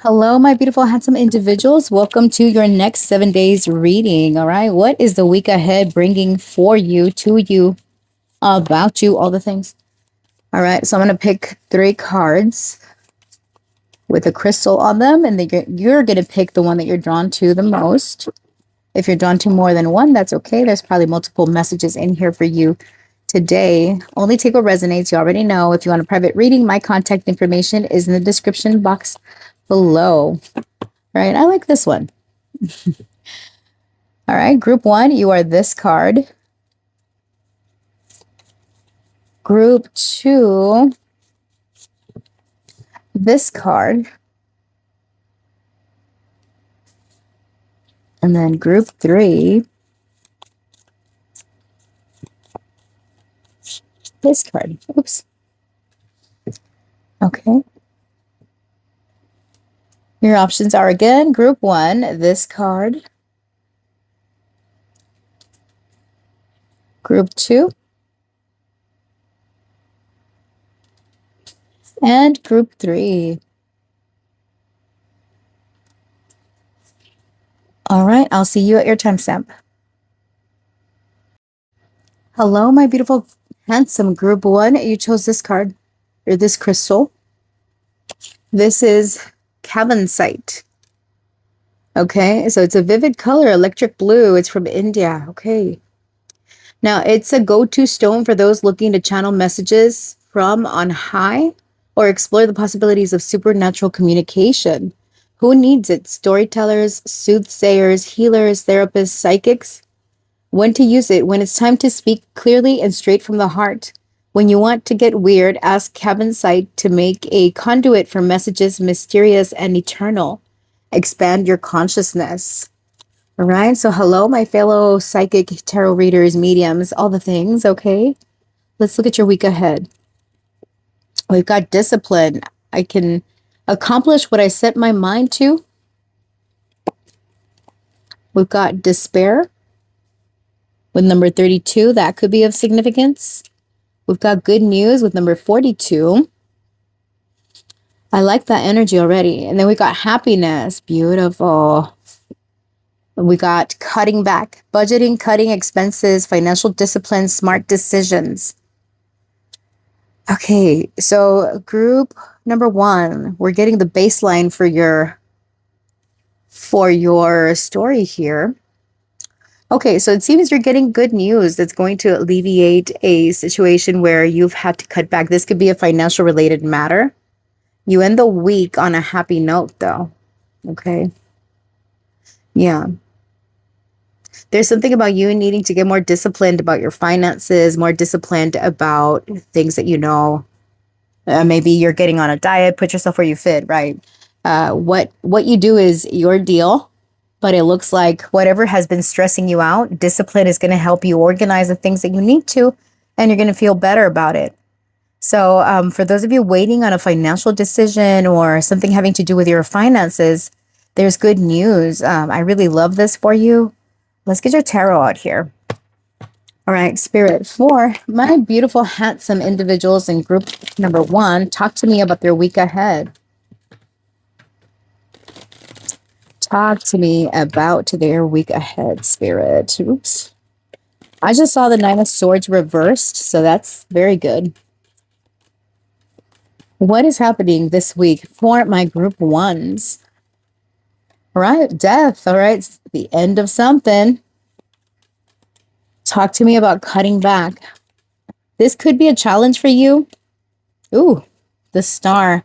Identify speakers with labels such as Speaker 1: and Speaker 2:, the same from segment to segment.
Speaker 1: Hello, my beautiful, handsome individuals. Welcome to your next 7 days reading. All right. What is the week ahead bringing for you, to you, about you, all the things? All right. So I'm going to pick 3 cards with a crystal on them, and then you're going to pick the one that you're drawn to the most. If you're drawn to more than one, that's okay. There's probably multiple messages in here for you today. Only take what resonates. You already know. If you want a private reading, my contact information is in the description box below. All right, I like this one. All right, group 1, you are this card. Group 2, this card. And then group 3, this card. Oops. Okay. Your options are, again, group 1, this card. Group 2. And group 3. All right, I'll see you at your timestamp. Hello, my beautiful, handsome group 1. You chose this card, or this crystal. This is Cavansite. Okay, so it's a vivid color, electric blue. It's from India. Okay. Now, it's a go-to stone for those looking to channel messages from on high or explore the possibilities of supernatural communication. Who needs it? Storytellers, soothsayers, healers, therapists, psychics. When to use it? When it's time to speak clearly and straight from the heart. When you want to get weird, ask Cavansite to make a conduit for messages mysterious and eternal. Expand your consciousness. All right. So hello, my fellow psychic tarot readers, mediums, all the things. Okay. Let's look at your week ahead. We've got discipline. I can accomplish what I set my mind to. We've got despair with number 32. That could be of significance. We've got good news with number 42. I like that energy already. And then we got happiness. Beautiful. We got cutting back, budgeting, cutting expenses, financial discipline, smart decisions. Okay, so group number 1, we're getting the baseline for your story here. Okay, so it seems you're getting good news that's going to alleviate a situation where you've had to cut back. This could be a financial related matter. You end the week on a happy note, though. Okay. Yeah. There's something about you needing to get more disciplined about your finances, more disciplined about things that you know. Maybe you're getting on a diet, put yourself where you fit, right? What you do is your deal, but it looks like whatever has been stressing you out, discipline is going to help you organize the things that you need to, and you're going to feel better about it. So for those of you waiting on a financial decision or something having to do with your finances, there's good news. I really love this for you. Let's get your tarot out here. All right, Spirit, for my beautiful, handsome individuals in group number 1, talk to me about their week ahead. Talk to me about their week ahead, Spirit. Oops. I just saw the 9 of Swords reversed, so that's very good. What is happening this week for my group 1s? All right, death. All right, it's the end of something. Talk to me about cutting back. This could be a challenge for you. Ooh, the Star.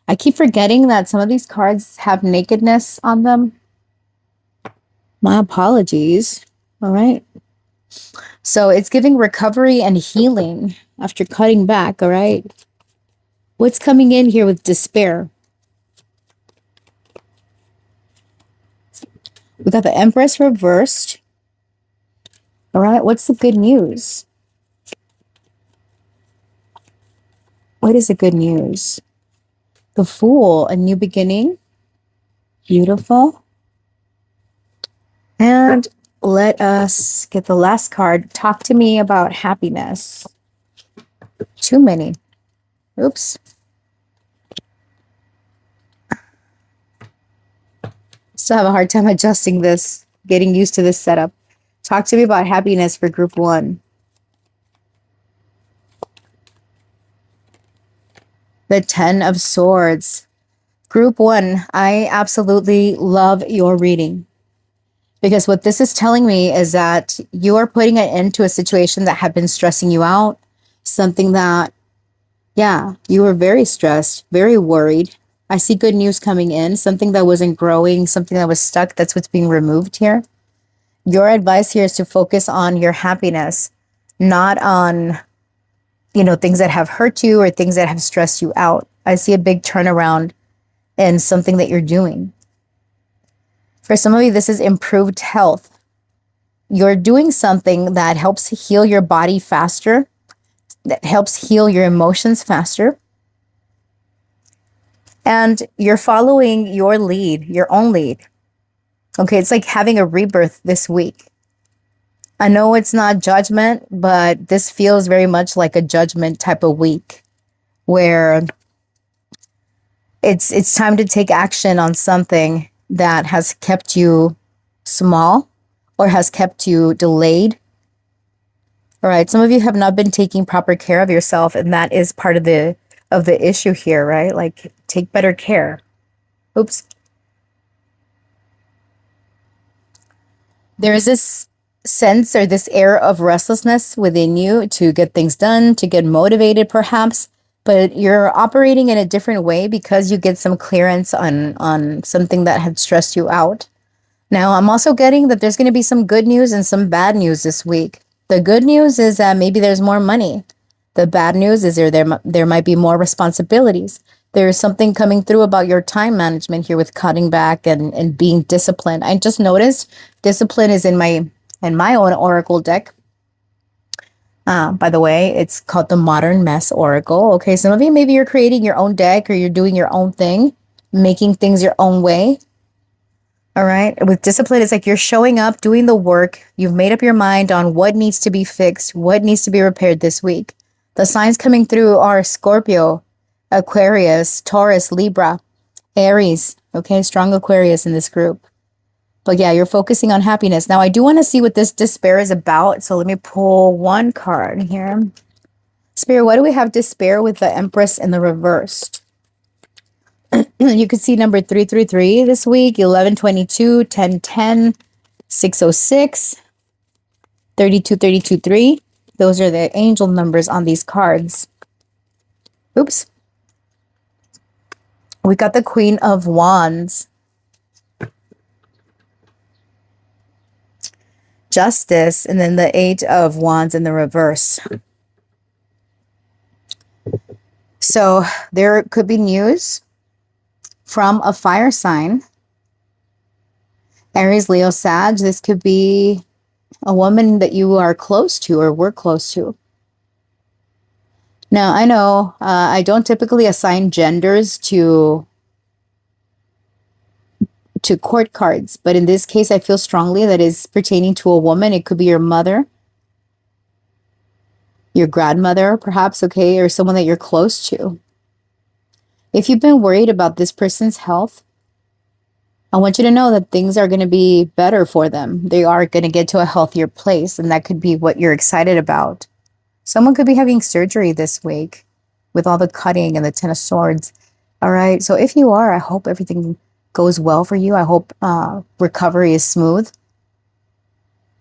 Speaker 1: I keep forgetting that some of these cards have nakedness on them. My apologies. All right. So it's giving recovery and healing after cutting back. All right. What's coming in here with despair? We got the Empress reversed. All right. What's the good news? What is the good news? The Fool, a new beginning. Beautiful. And let us get the last card. Talk to me about happiness. Too many. Oops. Still have a hard time adjusting this, getting used to this setup. Talk to me about happiness for group one. The 10 of Swords. Group one, I absolutely love your reading. Because what this is telling me is that you are putting an end to a situation that had been stressing you out. Something that, yeah, you were very stressed, very worried. I see good news coming in. Something that wasn't growing, something that was stuck. That's what's being removed here. Your advice here is to focus on your happiness, not on, things that have hurt you or things that have stressed you out. I see a big turnaround in something that you're doing. For some of you, this is improved health. You're doing something that helps heal your body faster, that helps heal your emotions faster. And you're following your lead, your own lead. Okay, it's like having a rebirth this week. I know it's not judgment, but this feels very much like a judgment type of week where it's time to take action on something that has kept you small or has kept you delayed. All right, some of you have not been taking proper care of yourself, and that is part of the issue here, right? Like, take better care. Oops. There is this sense or this air of restlessness within you to get things done, to get motivated perhaps, but you're operating in a different way because you get some clearance on something that had stressed you out. Now, I'm also getting that there's going to be some good news and some bad news this week. The good news is that maybe there's more money. The bad news is there might be more responsibilities. There's something coming through about your time management here with cutting back and being disciplined. I just noticed discipline is in my own oracle deck. By the way, it's called the Modern Mess Oracle. Okay, some of you, maybe you're creating your own deck or you're doing your own thing, making things your own way. All right, with discipline, it's like you're showing up, doing the work. You've made up your mind on what needs to be fixed, what needs to be repaired this week. The signs coming through are Scorpio, Aquarius, Taurus, Libra, Aries. Okay, strong Aquarius in this group. But yeah, you're focusing on happiness. Now, I do want to see what this despair is about. So let me pull one card here. Spirit, why do we have despair with the Empress in the reversed? You could see number 333 this week, 1122, 1010, 606, 3. Those are the angel numbers on these cards. Oops. We got the Queen of Wands. Justice, and then the Eight of Wands in the reverse. So there could be news from a fire sign. Aries, Leo, Sag. This could be a woman that you are close to or were close to. Now, I know I don't typically assign genders to court cards, but in this case, I feel strongly that is pertaining to a woman. It could be your mother, your grandmother, perhaps, okay, or someone that you're close to. If you've been worried about this person's health, I want you to know that things are going to be better for them. They are going to get to a healthier place, and that could be what you're excited about. Someone could be having surgery this week with all the cutting and the Ten of Swords. All right, so if you are, I hope everything goes well for you. I hope recovery is smooth.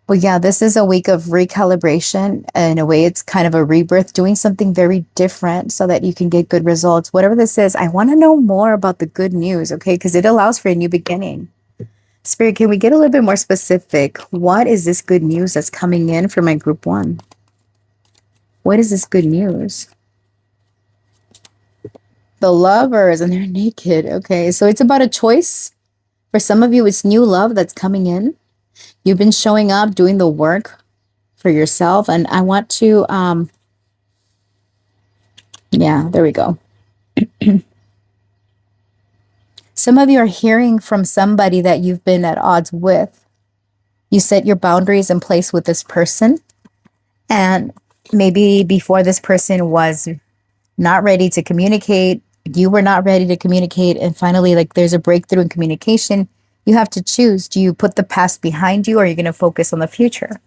Speaker 1: But yeah, this is a week of recalibration. In a way, it's kind of a rebirth, doing something very different so that you can get good results. Whatever this is, I want to know more about the good news, okay? Because it allows for a new beginning. Spirit, can we get a little bit more specific? What is this good news that's coming in for my group one? What is this good news? The Lovers, and they're naked. Okay, so it's about a choice. For some of you, it's new love that's coming in. You've been showing up, doing the work for yourself. And I want to, yeah, there we go. Some of you are hearing from somebody that you've been at odds with. You set your boundaries in place with this person. And maybe before this person was not ready to communicate, you were not ready to communicate. And finally, like, there's a breakthrough in communication. You have to choose. Do you put the past behind you, or are you going to focus on the future?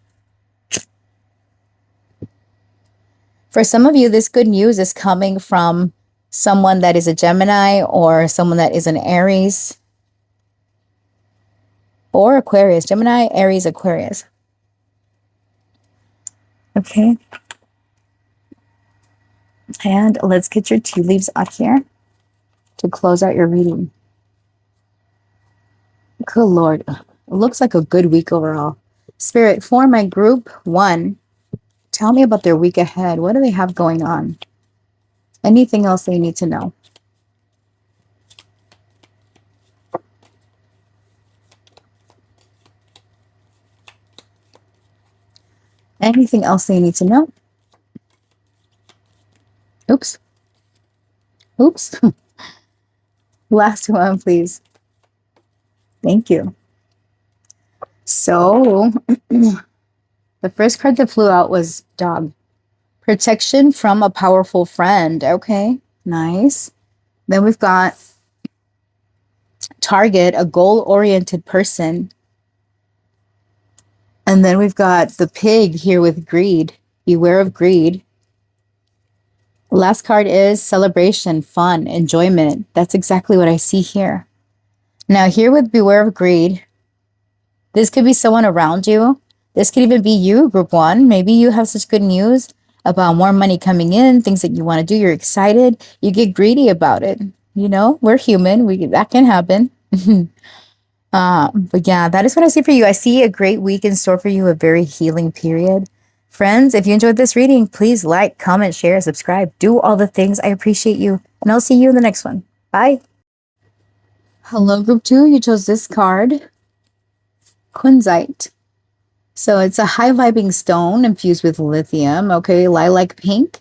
Speaker 1: For some of you, this good news is coming from someone that is a Gemini or someone that is an Aries or Aquarius. Gemini, Aries, Aquarius. Okay. And let's get your tea leaves out here to close out your reading. Good Lord. It looks like a good week overall. Spirit, for my group 1, tell me about their week ahead. What do they have going on? Anything else they need to know? Anything else they need to know? Oops. Oops. Last one, please. Thank you. So, the first card that flew out was Dog. Protection from a powerful friend. Okay, nice. Then we've got Target, a goal-oriented person. And then we've got the Pig here with Greed. Beware of greed. Last card is Celebration, fun, enjoyment. That's exactly what I see here. Now here with Beware of Greed, this could be someone around you. This could even be you, group 1. Maybe you have such good news about more money coming in, things that you want to do. You're excited. You get greedy about it. You know, we're human. That can happen. But yeah, that is what I see for you. I see a great week in store for you, a very healing period. Friends, if you enjoyed this reading, please like, comment, share, subscribe. Do all the things. I appreciate you. And I'll see you in the next one. Bye. Hello, group 2. You chose this card. Kunzite. So it's a high vibing stone infused with lithium. Okay, lilac pink.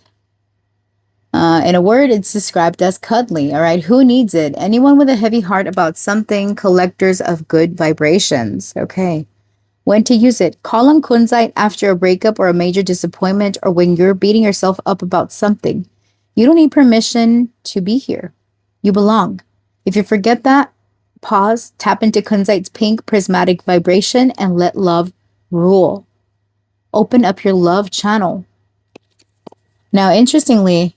Speaker 1: In a word, it's described as cuddly. All right, who needs it? Anyone with a heavy heart about something, collectors of good vibrations. Okay, when to use it? Call on kunzite after a breakup or a major disappointment, or when you're beating yourself up about something. You don't need permission to be here. You belong. If you forget that, pause, tap into kunzite's pink prismatic vibration, and let love rule. Open up your love channel. Now, interestingly,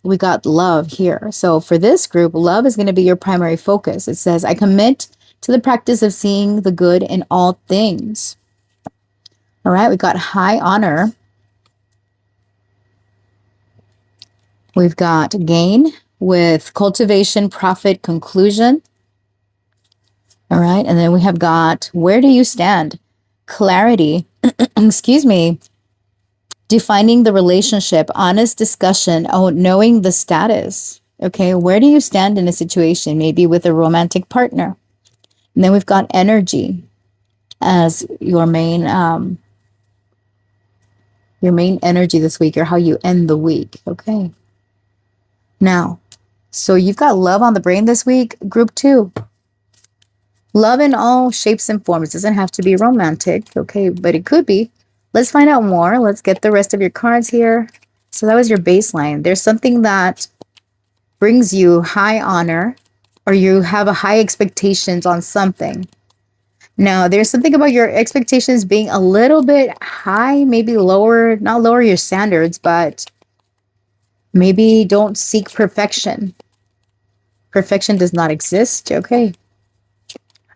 Speaker 1: we got love here. So for this group, love is going to be your primary focus. It says, I commit to the practice of seeing the good in all things. All right, we got high honor. We've got gain with cultivation, profit, conclusion. All right, and then we have got where do you stand? Clarity, excuse me, defining the relationship, honest discussion, knowing the status. Okay, where do you stand in a situation, maybe with a romantic partner? And then we've got energy as your main energy this week, or how you end the week. Okay. Now, so you've got love on the brain this week, group 2. Love in all shapes and forms. It doesn't have to be romantic, okay, but it could be. Let's find out more. Let's get the rest of your cards here. So that was your baseline. There's something that brings you high honor, or you have a high expectations on something. Now, there's something about your expectations being a little bit high, maybe lower, not lower your standards, but maybe don't seek perfection. Perfection does not exist, okay?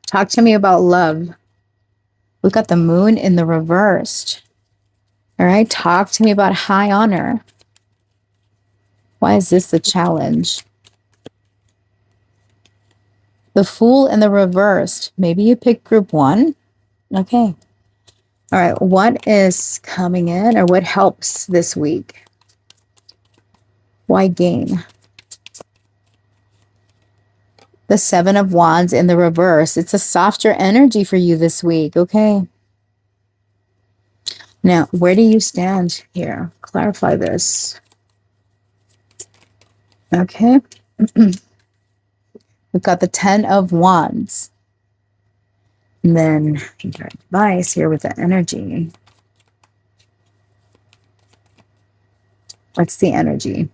Speaker 1: Talk to me about love. We've got the moon in the reversed. All right, talk to me about high honor. Why is this the challenge? The Fool in the reversed. Maybe you pick group 1. Okay. All right, what is coming in, or what helps this week? Why gain? The 7 of Wands in the reverse. It's a softer energy for you this week, okay? Now, where do you stand here? Clarify this. Okay. We've got the 10 of Wands. And then your advice here with the energy. What's the energy?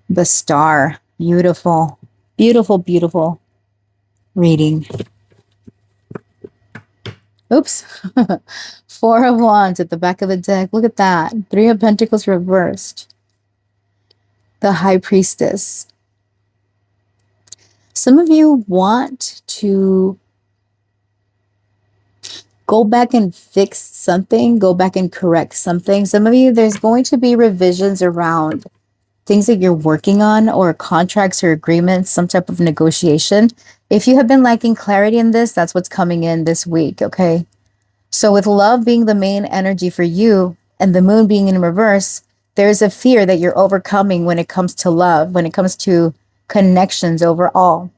Speaker 1: The Star. Beautiful. Beautiful, beautiful. reading. Oops. Four of Wands at the back of the deck. Look at that. Three of Pentacles reversed. The High Priestess. Some of you want to go back and fix something, go back and correct something. Some of you, there's going to be revisions around things that you're working on, or contracts or agreements, some type of negotiation. If you have been lacking clarity in this, that's what's coming in this week, okay? So with love being the main energy for you and the moon being in reverse, there's a fear that you're overcoming when it comes to love, when it comes to connections overall.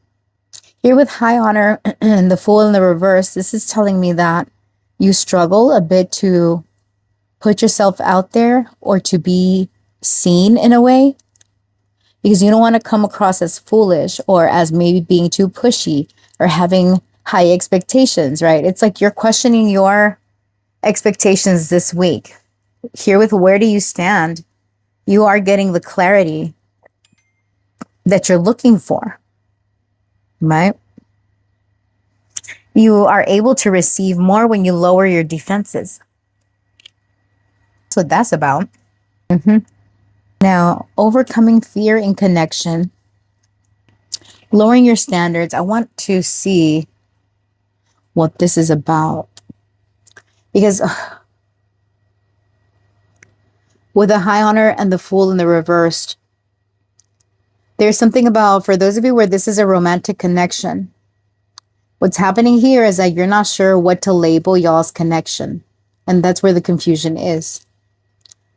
Speaker 1: Here with High Honor and the Fool in the reverse, this is telling me that you struggle a bit to put yourself out there or to be seen in a way, because you don't want to come across as foolish or as maybe being too pushy or having high expectations, right? It's like you're questioning your expectations this week. Here with where do you stand, you are getting the clarity that you're looking for, right? You are able to receive more when you lower your defenses. That's what that's about. Now, overcoming fear in connection, lowering your standards. I want to see what this is about. Because with the High Honor and the Fool in the reversed, there's something about, for those of you where this is a romantic connection, what's happening here is that you're not sure what to label y'all's connection. And that's where the confusion is.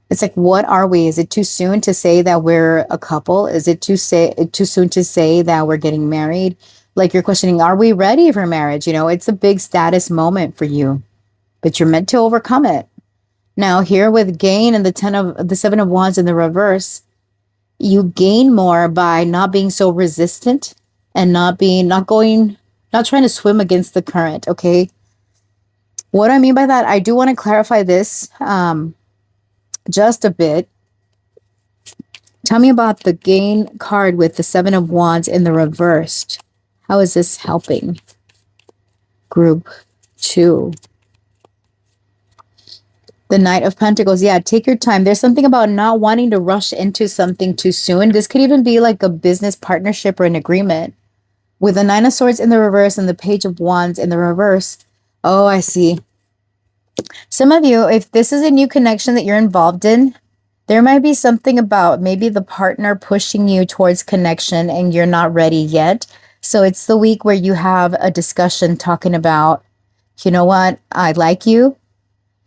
Speaker 1: It's like, what are we? Is it too soon to say that we're a couple? Is it too soon to say that we're getting married? Like, you're questioning, are we ready for marriage? You know, it's a big status moment for you, but you're meant to overcome it. Now, here with gain and the Seven of Wands in the reverse, you gain more by not being so resistant and not trying to swim against the current. Okay. What I mean by that, I do want to clarify this just a bit. Tell me about the gain card with the Seven of Wands in the reversed. How is this helping? Group 2. The Knight of Pentacles. Yeah, take your time. There's something about not wanting to rush into something too soon. This could even be like a business partnership or an agreement. With the Nine of Swords in the reverse and the Page of Wands in the reverse. Oh, I see. Some of you, if this is a new connection that you're involved in, there might be something about maybe the partner pushing you towards connection and you're not ready yet. So it's the week where you have a discussion talking about, you know what, I like you.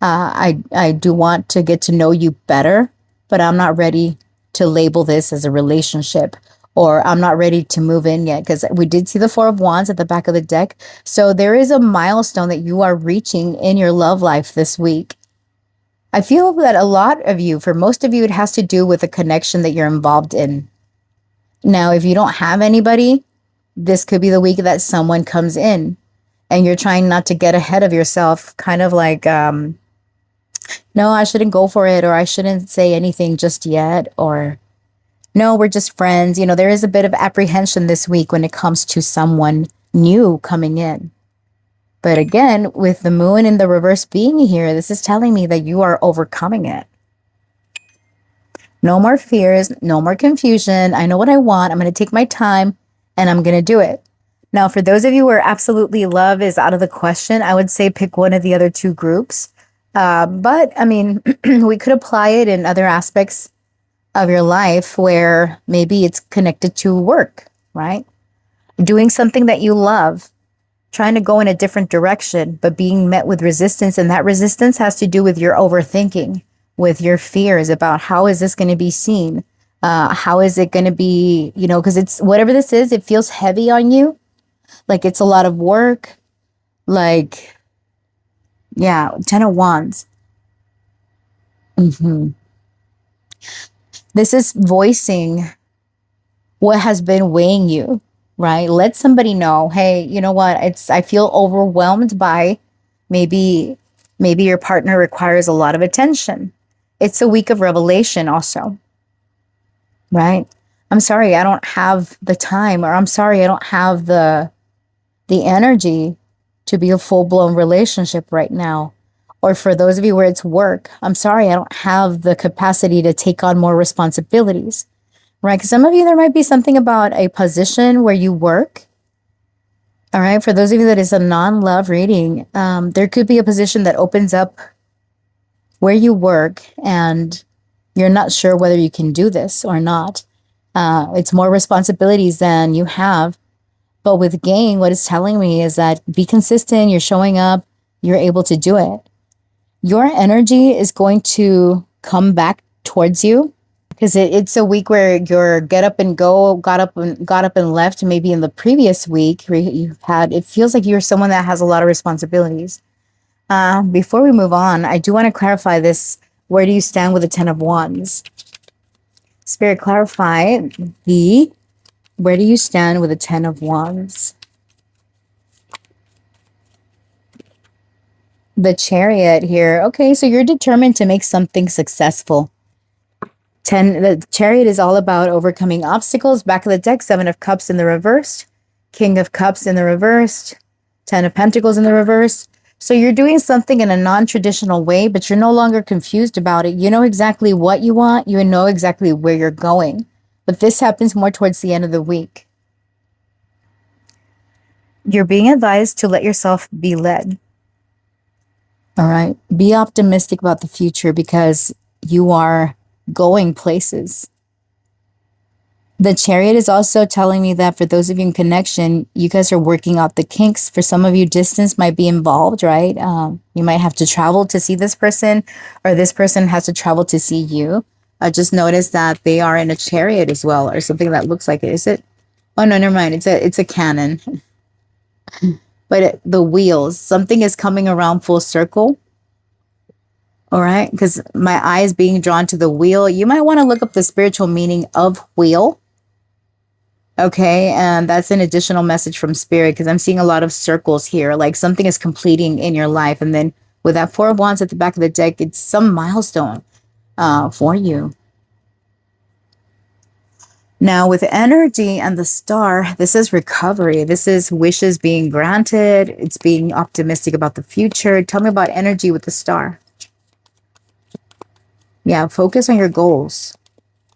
Speaker 1: I do want to get to know you better, but I'm not ready to label this as a relationship, or I'm not ready to move in yet, because we did see the Four of Wands at the back of the deck. So there is a milestone that you are reaching in your love life this week. I feel that a lot of you, for most of you, it has to do with a connection that you're involved in. Now, if you don't have anybody, this could be the week that someone comes in and you're trying not to get ahead of yourself, kind of like, no, I shouldn't go for it, or I shouldn't say anything just yet, or no, we're just friends. You know, there is a bit of apprehension this week when it comes to someone new coming in. But again, with the moon in the reverse being here, this is telling me that you are overcoming it. No more fears, no more confusion. I know what I want. I'm going to take my time and I'm going to do it. Now, for those of you where absolutely love is out of the question, I would say pick one of the other two groups. But I mean, we could apply it in other aspects of your life where maybe it's connected to work, right? Doing something that you love, trying to go in a different direction, but being met with resistance. And that resistance has to do with your overthinking, with your fears about how is this going to be seen? How is it going to be, you know, because it's whatever this is, it feels heavy on you. Like it's a lot of work. Like, yeah, 10 of Wands. This is voicing what has been weighing you, right? Let somebody know, hey, you know what? I feel overwhelmed by maybe your partner requires a lot of attention. It's a week of revelation also, right? I'm sorry, I don't have the time, or I'm sorry, I don't have the the energy to be a full-blown relationship right now. Or for those of you where it's work, I'm sorry, I don't have the capacity to take on more responsibilities, right? Because some of you, there might be something about a position where you work. All right. For those of you that is a non-love reading, there could be a position that opens up where you work and you're not sure whether you can do this or not. It's more responsibilities than you have. But with gain, what it's telling me is that be consistent, you're showing up, you're able to do it. Your energy is going to come back towards you because it's a week where your get up and go, got up and left. Maybe in the previous week where you've had, it feels like you're someone that has a lot of responsibilities. Before we move on, I do want to clarify this. Where do you stand with the 10 of Wands? Spirit, clarify where do you stand with the 10 of Wands? The Chariot here. Okay, so you're determined to make something successful. The Chariot is all about overcoming obstacles. Back of the deck, 7 of Cups in the reversed, King of Cups in the reversed, 10 of Pentacles in the reversed. So you're doing something in a non-traditional way, but you're no longer confused about it. You know exactly what you want. You know exactly where you're going. But this happens more towards the end of the week. You're being advised to let yourself be led. All right. Be optimistic about the future because you are going places. The Chariot is also telling me that for those of you in connection, you guys are working out the kinks. For some of you, distance might be involved, right? You might have to travel to see this person, or this person has to travel to see you. I just noticed that they are in a chariot as well, or something that looks like it. Is it? Oh, no, never mind. It's a cannon. But the wheels, something is coming around full circle. All right. Because my eye is being drawn to the wheel. You might want to look up the spiritual meaning of wheel. Okay. And that's an additional message from Spirit because I'm seeing a lot of circles here. Like something is completing in your life. And then with that 4 of Wands at the back of the deck, it's some milestone for you. Now with energy and the star, this is recovery. This is wishes being granted. It's being optimistic about the future. Tell me about energy with the star. Yeah, focus on your goals.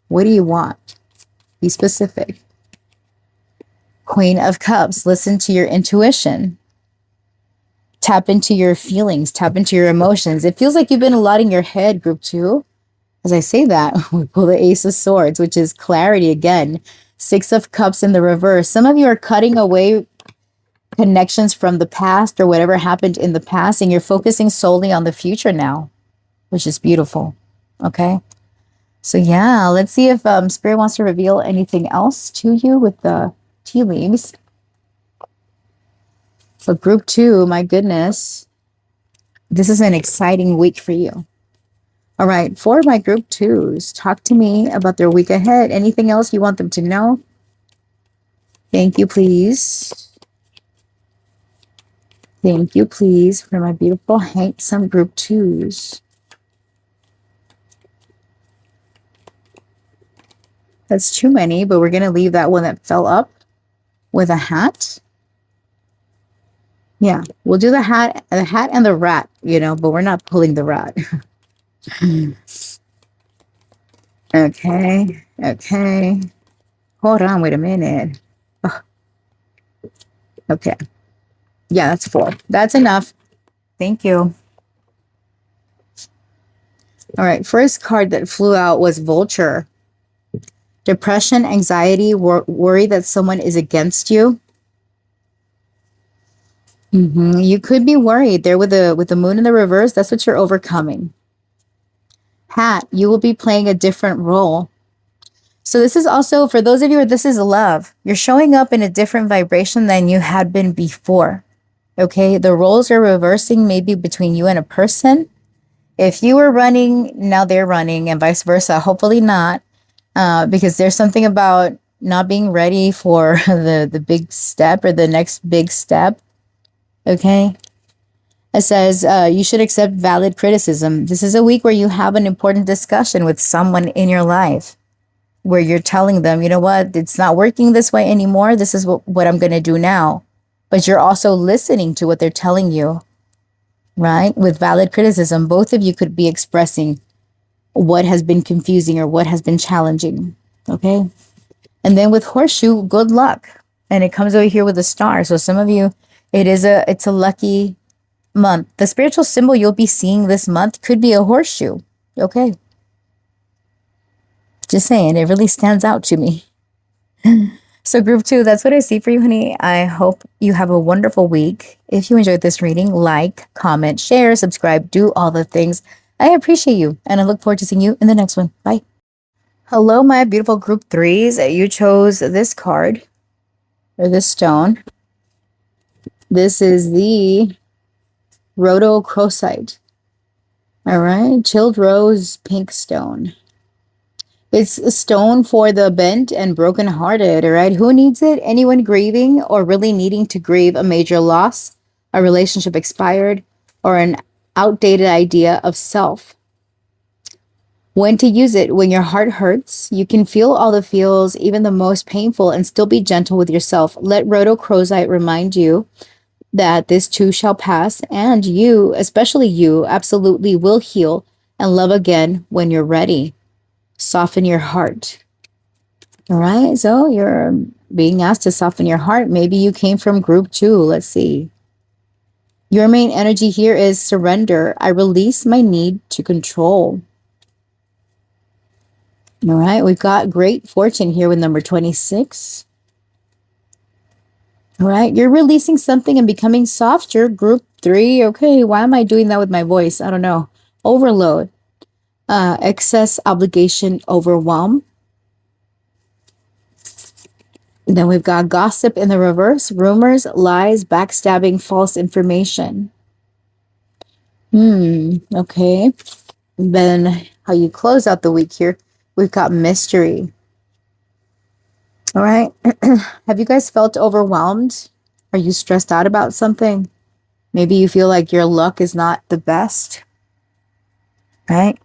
Speaker 1: What do you want? Be specific. Queen of Cups, listen to your intuition. Tap into your feelings. Tap into your emotions. It feels like you've been a lot in your head, group 2. As I say that, we pull the Ace of Swords, which is clarity again. 6 of Cups in the reverse. Some of you are cutting away connections from the past or whatever happened in the past, and you're focusing solely on the future now, which is beautiful. Okay? So yeah, let's see if Spirit wants to reveal anything else to you with the tea leaves. For group 2, my goodness, this is an exciting week for you. All right, for my group 2s, talk to me about their week ahead. Anything else you want them to know? Thank you, please. Thank you, please, for my beautiful, handsome group 2s. That's too many, but we're going to leave that one that fell up with a hat. Yeah, we'll do the hat and the rat, you know, but we're not pulling the rat. Okay, okay. Hold on, wait a minute. Oh. Okay. Yeah, that's 4. That's enough. Thank you. All right, first card that flew out was Vulture. Depression, anxiety, worry that someone is against you. You could be worried there with the moon in the reverse. That's what you're overcoming. Hat, you will be playing a different role. So this is also, for those of you where this is love, you're showing up in a different vibration than you had been before. Okay, the roles are reversing maybe between you and a person. If you were running, now they're running, and vice versa. Hopefully not, because there's something about not being ready for the big step or the next big step. Okay. It says you should accept valid criticism. This is a week where you have an important discussion with someone in your life where you're telling them, you know what, it's not working this way anymore. This is what I'm going to do now. but you're also listening to what they're telling you, right? With valid criticism, both of you could be expressing what has been confusing or what has been challenging. Okay. And then with horseshoe, good luck. And it comes over here with a star. So some of you, it's a lucky month. The spiritual symbol you'll be seeing this month could be a horseshoe. Okay. Just saying, it really stands out to me. So group 2, that's what I see for you, honey. I hope you have a wonderful week. If you enjoyed this reading, like, comment, share, subscribe, do all the things. I appreciate you, and I look forward to seeing you in the next one. Bye. Hello, my beautiful group 3s. You chose this card, or this stone. This is the rhodochrosite. All right, chilled rose pink stone. It's a stone for the bent and brokenhearted, all right? Who needs it? Anyone grieving or really needing to grieve a major loss, a relationship expired, or an outdated idea of self. When to use it? When your heart hurts, you can feel all the feels, even the most painful, and still be gentle with yourself. Let rhodochrosite remind you that this too shall pass, and you, especially you, absolutely will heal and love again when you're ready. Soften your heart. All right, so you're being asked to soften your heart. Maybe you came from group 2. Let's see. Your main energy here is surrender. I release my need to control. All right, we've got great fortune here with number 26. All right, you're releasing something and becoming softer. Group 3. Okay, why am I doing that with my voice? I don't know. Overload. Excess obligation, overwhelm. Then we've got gossip in the reverse, rumors, lies, backstabbing, false information. Okay. Then how you close out the week here, we've got mystery. All right. Have you guys felt overwhelmed? Are you stressed out about something? Maybe you feel like your luck is not the best, right?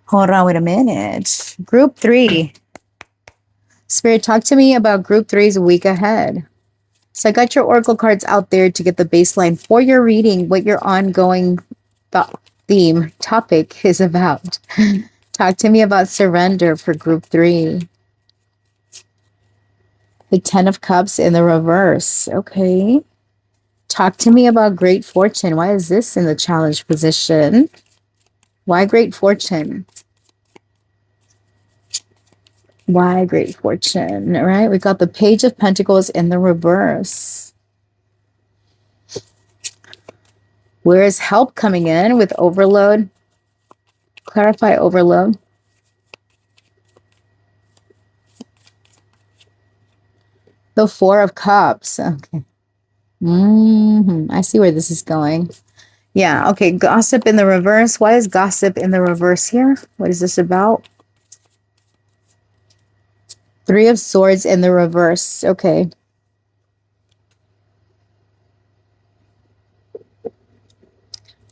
Speaker 1: Hold on, wait a minute. Group 3. Spirit, talk to me about group 3's week ahead. So I got your oracle cards out there to get the baseline for your reading, what your ongoing topic is about. Talk to me about surrender for group 3. The 10 of Cups in the reverse. Okay. Talk to me about great fortune. Why is this in the challenge position? Why great fortune? Why great fortune? All right, we got the Page of Pentacles in the reverse. Where is help coming in with overload? Clarify overload. The 4 of Cups. Okay. I see where this is going. Yeah, okay. Gossip in the reverse. Why is gossip in the reverse here? What is this about? 3 of Swords in the reverse. Okay.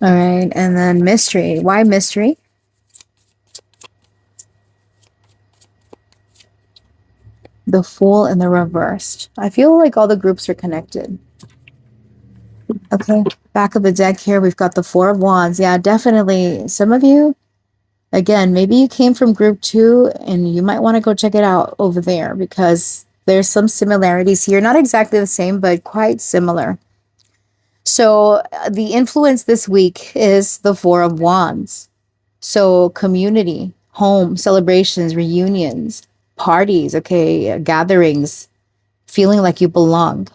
Speaker 1: All right. And then mystery. Why mystery? The Fool in the reverse. I feel like all the groups are connected. Okay. Back of the deck here, we've got the 4 of Wands. Yeah, definitely. Some of you, again, maybe you came from group 2 and you might want to go check it out over there because there's some similarities here. Not exactly the same, but quite similar. So the influence this week is the 4 of Wands. So community, home, celebrations, reunions, parties, okay, gatherings, feeling like you belong.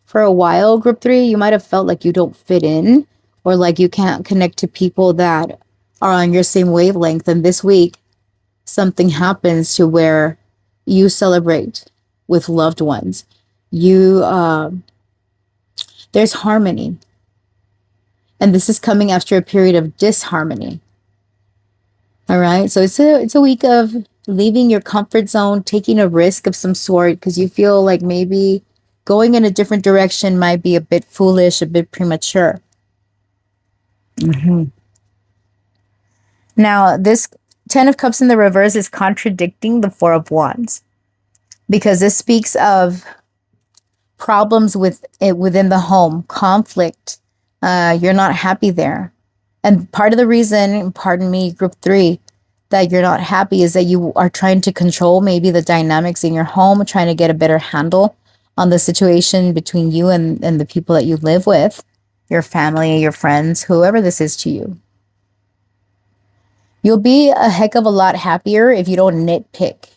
Speaker 1: For a while, group 3, you might have felt like you don't fit in or like you can't connect to people that are on your same wavelength. And this week, something happens to where you celebrate with loved ones. There's harmony. And this is coming after a period of disharmony. All right. So it's a week of leaving your comfort zone, taking a risk of some sort because you feel like maybe going in a different direction might be a bit foolish, a bit premature. Now, this 10 of Cups in the reverse is contradicting the 4 of Wands. because this speaks of problems with it within the home, conflict. You're not happy there. And part of the reason, pardon me, group three, that you're not happy is that you are trying to control maybe the dynamics in your home, trying to get a better handle on the situation between you and the people that you live with, your family, your friends, whoever this is to you. You'll be a heck of a lot happier if you don't nitpick.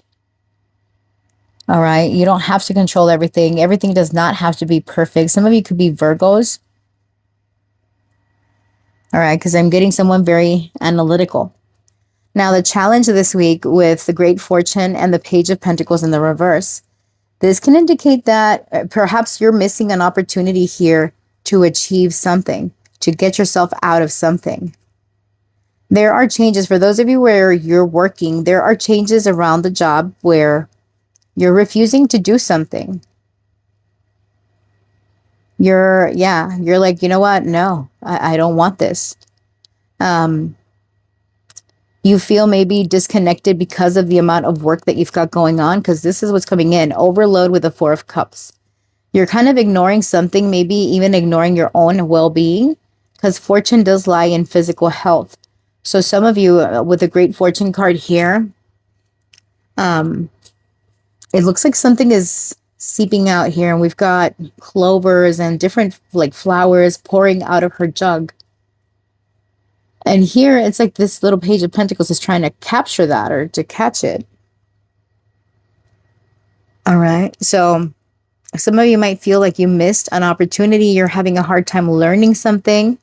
Speaker 1: All right. You don't have to control everything. Everything does not have to be perfect. Some of you could be Virgos. All right. Because I'm getting someone very analytical. Now, the challenge this week with the Great Fortune and the Page of Pentacles in the reverse, this can indicate that perhaps you're missing an opportunity here to achieve something, to get yourself out of something. There are changes for those of you where you're working. There are changes around the job where you're refusing to do something. You're like, you know what? No, I don't want this. You feel maybe disconnected because of the amount of work that you've got going on, because this is what's coming in. Overload with the Four of Cups. You're kind of ignoring something, maybe even ignoring your own well-being, because fortune does lie in physical health. So some of you with the Great Fortune card here, it looks like something is seeping out here, and we've got clovers and different like flowers pouring out of her jug. And here it's like this little Page of Pentacles is trying to capture that or to catch it. All right. So some of you might feel like you missed an opportunity. You're having a hard time learning something.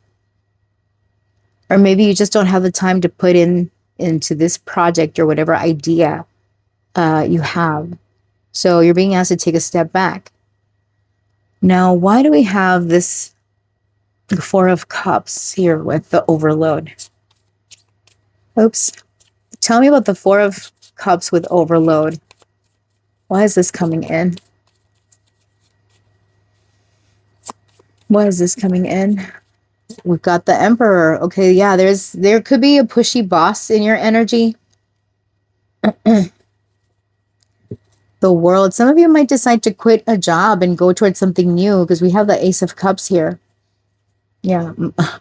Speaker 1: Or maybe you just don't have the time to put into this project or whatever idea you have. So you're being asked to take a step back. Now, why do we have this Four of Cups here with the overload? Oops. Tell me about the Four of Cups with overload. Why is this coming in? Why is this coming in? We've got the Emperor. Okay, yeah, there could be a pushy boss in your energy. The World. Some of you might decide to quit a job and go towards something new because we have the Ace of Cups here. Yeah,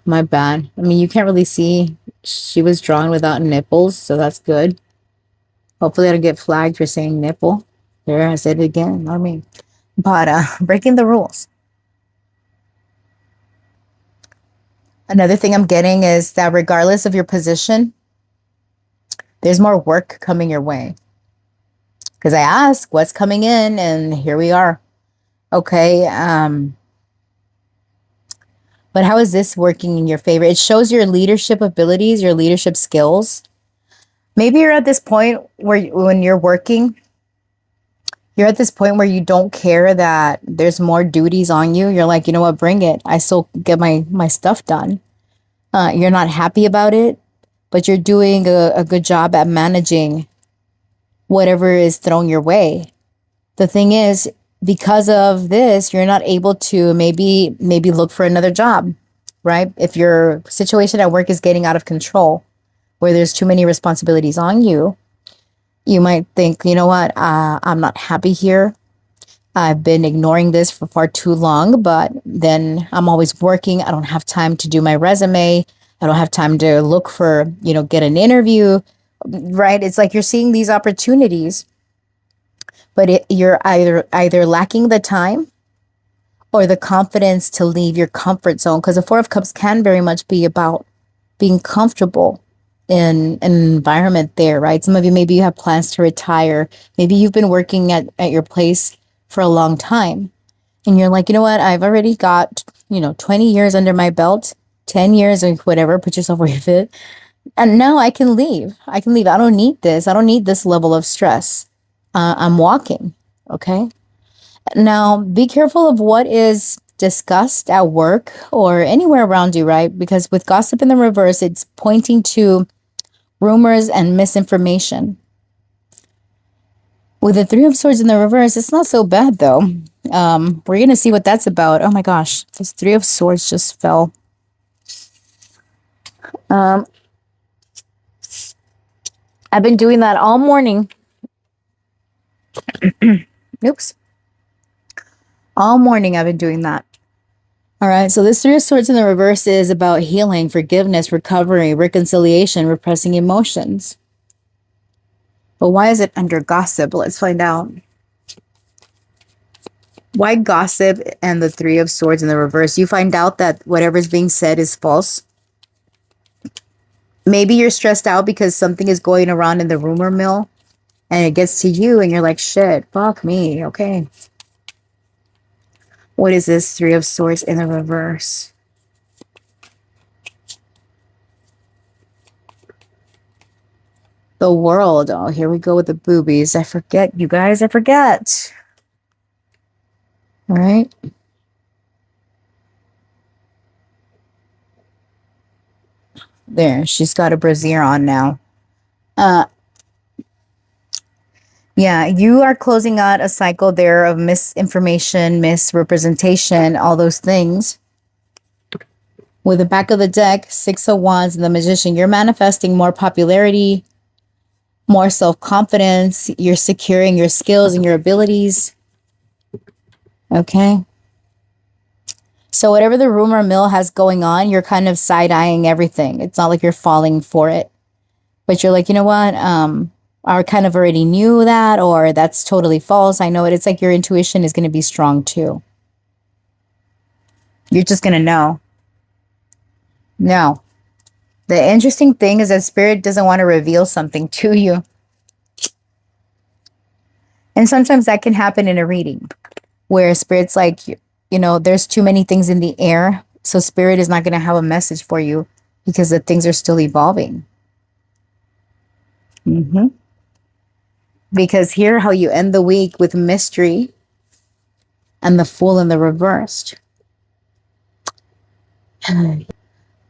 Speaker 1: my bad. I mean, you can't really see. She was drawn without nipples, so that's good. Hopefully I don't get flagged for saying nipple. There, I said it again. I mean, but breaking the rules. Another thing I'm getting is that regardless of your position, there's more work coming your way. Because I asked what's coming in, and here we are. Okay, but how is this working in your favor? It shows your leadership abilities, your leadership skills. Maybe you're at this point where when you're working, you're at this point where you don't care that there's more duties on you. You're like, you know what, bring it. I still get my stuff done. You're not happy about it, but you're doing a good job at managing whatever is thrown your way. The thing is, because of this, you're not able to maybe look for another job, right? If your situation at work is getting out of control, where there's too many responsibilities on you, you might think, you know what, I'm not happy here. I've been ignoring this for far too long, but then I'm always working. I don't have time to do my resume. I don't have time to look for, get an interview, right? It's like you're seeing these opportunities, but you're either lacking the time or the confidence to leave your comfort zone. Because the Four of Cups can very much be about being comfortable in an environment there, right? Some of you, maybe you have plans to retire. Maybe you've been working at your place for a long time. And you're like, you know what? I've already got, 20 years under my belt, 10 years or whatever, put yourself where you fit. And now I can leave. I don't need this. I don't need this level of stress. I'm walking. Okay. Now be careful of what is discussed at work or anywhere around you, right? Because with gossip in the reverse, it's pointing to rumors and misinformation. With the Three of Swords in the reverse, it's not so bad though. We're going to see what that's about. Oh my gosh, this Three of Swords just fell. I've been doing that all morning. Oops. All morning I've been doing that. All right. So this Three of Swords in the reverse is about healing, forgiveness, recovery, reconciliation, repressing emotions. But why is it under gossip? Let's find out. Why gossip and the Three of Swords in the reverse? You find out that whatever's being said is false. Maybe you're stressed out because something is going around in the rumor mill and it gets to you and you're like, shit, fuck me. Okay. What is this Three of Swords in the reverse? The World. Oh, here we go with the boobies. I forget, you guys. I forget. All right. There. She's got a brassiere on now. Yeah, you are closing out a cycle there of misinformation, misrepresentation, all those things. With the back of the deck, Six of Wands and the Magician, you're manifesting more popularity, more self-confidence. You're securing your skills and your abilities. Okay. So whatever the rumor mill has going on, you're kind of side-eyeing everything. It's not like you're falling for it. But you're like, you know what? I kind of already knew that, or that's totally false. I know it. It's like your intuition is going to be strong too. You're just going to know. Now, the interesting thing is that Spirit doesn't want to reveal something to you. And sometimes that can happen in a reading where Spirit's like, you know, there's too many things in the air. So Spirit is not going to have a message for you because the things are still evolving. Because here, how you end the week with mystery and the Fool in the reversed.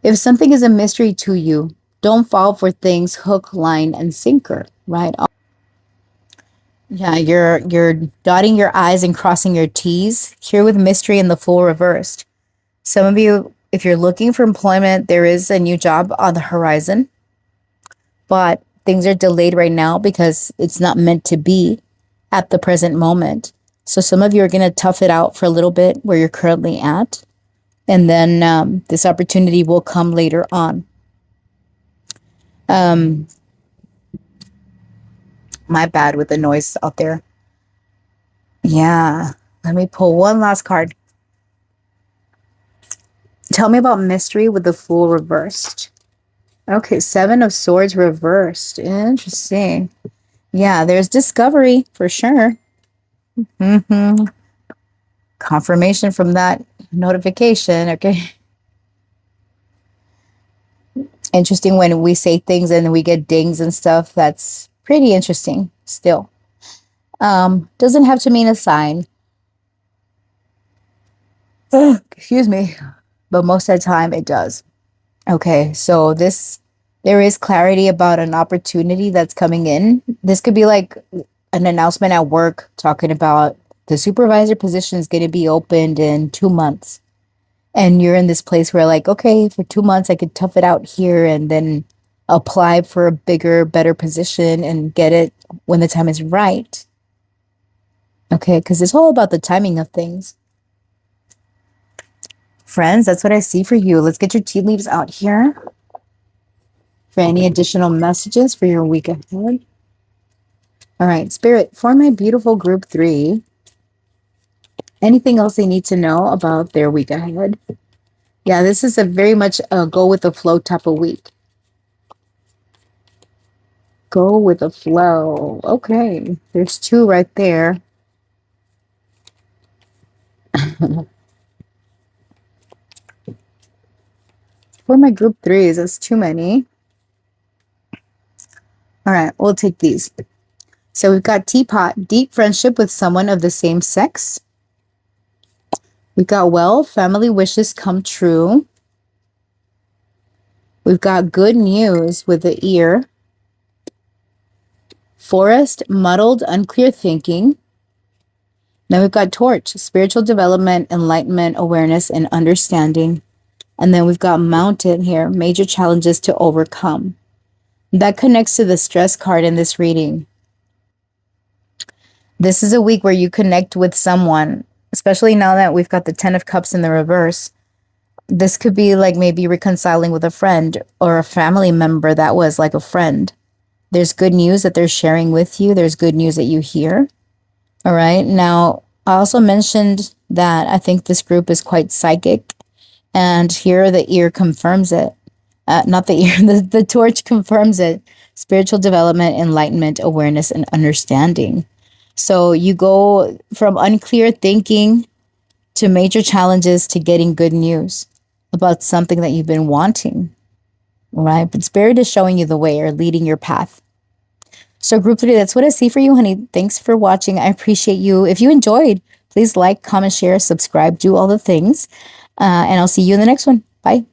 Speaker 1: If something is a mystery to you, don't fall for things hook, line, and sinker, right? Yeah, you're dotting your I's and crossing your T's here with mystery and the Fool reversed. Some of you, if you're looking for employment, there is a new job on the horizon, but things are delayed right now because it's not meant to be at the present moment. So some of you are going to tough it out for a little bit where you're currently at. And then this opportunity will come later on. My bad with the noise out there. Yeah. Let me pull one last card. Tell me about mystery with the Fool reversed. Okay, Seven of Swords reversed. Interesting. Yeah, there's discovery for sure. Confirmation from that notification. Okay. Interesting when we say things and we get dings and stuff. That's pretty interesting still. Doesn't have to mean a sign. Excuse me. But most of the time it does. Okay, so there is clarity about an opportunity that's coming in. This could be like an announcement at work talking about the supervisor position is going to be opened in 2 months. And you're in this place where like, okay, for 2 months, I could tough it out here and then apply for a bigger, better position and get it when the time is right. Okay, because it's all about the timing of things. Friends, that's what I see for you. Let's get your tea leaves out here for any additional messages for your week ahead. All right, Spirit, for my beautiful group 3, anything else they need to know about their week ahead? Yeah, this is a very much a go with the flow type of week. Go with the flow. Okay, there's 2 right there. For my group 3s, that's too many. All right, we'll take these. So we've got Teapot, deep friendship with someone of the same sex. We've got well, family wishes come true. We've got good news with the ear. Forest, muddled, unclear thinking. Then we've got torch, spiritual development, enlightenment, awareness, and understanding. And then we've got mountain here, major challenges to overcome. That connects to the stress card in this reading. This is a week where you connect with someone, especially now that we've got the 10 of Cups in the reverse. This could be like maybe reconciling with a friend or a family member that was like a friend. There's good news that they're sharing with you. There's good news that you hear. All right. Now, I also mentioned that I think this group is quite psychic. And here the ear confirms it. Not the ear, the torch confirms it. Spiritual development, enlightenment, awareness, and understanding. So you go from unclear thinking to major challenges to getting good news about something that you've been wanting, right? But Spirit is showing you the way or leading your path. So group 3, that's what I see for you, honey. Thanks for watching. I appreciate you. If you enjoyed, please like, comment, share, subscribe, do all the things. And I'll see you in the next one. Bye.